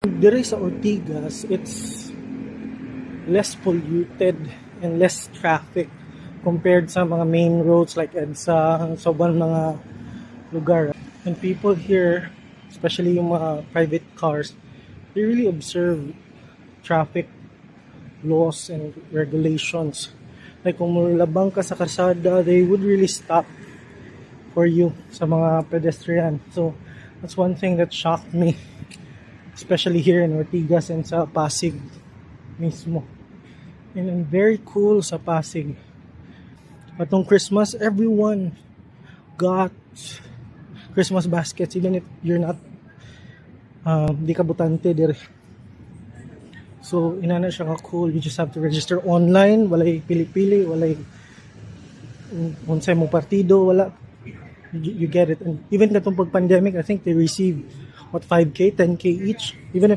Dire sa Ortigas, it's less polluted and less traffic compared sa mga main roads like EDSA, sa ibang mga lugar. And people here, especially yung mga private cars, they really observe traffic laws and regulations. Like kung labang ka sa kalsada, they would really stop for you sa mga pedestrian. So that's one thing that shocked me, especially here in Ortigas and sa Pasig mismo. And very cool sa Pasig. Patong Christmas, everyone got Christmas baskets even if you're not di ka butante dire. So inana siya ka cool. You just have to register online, walay pili-pili, walay unsay mo partido, wala. You get it. And even katong pag pandemic, I think they receive 5K, 10K each, even if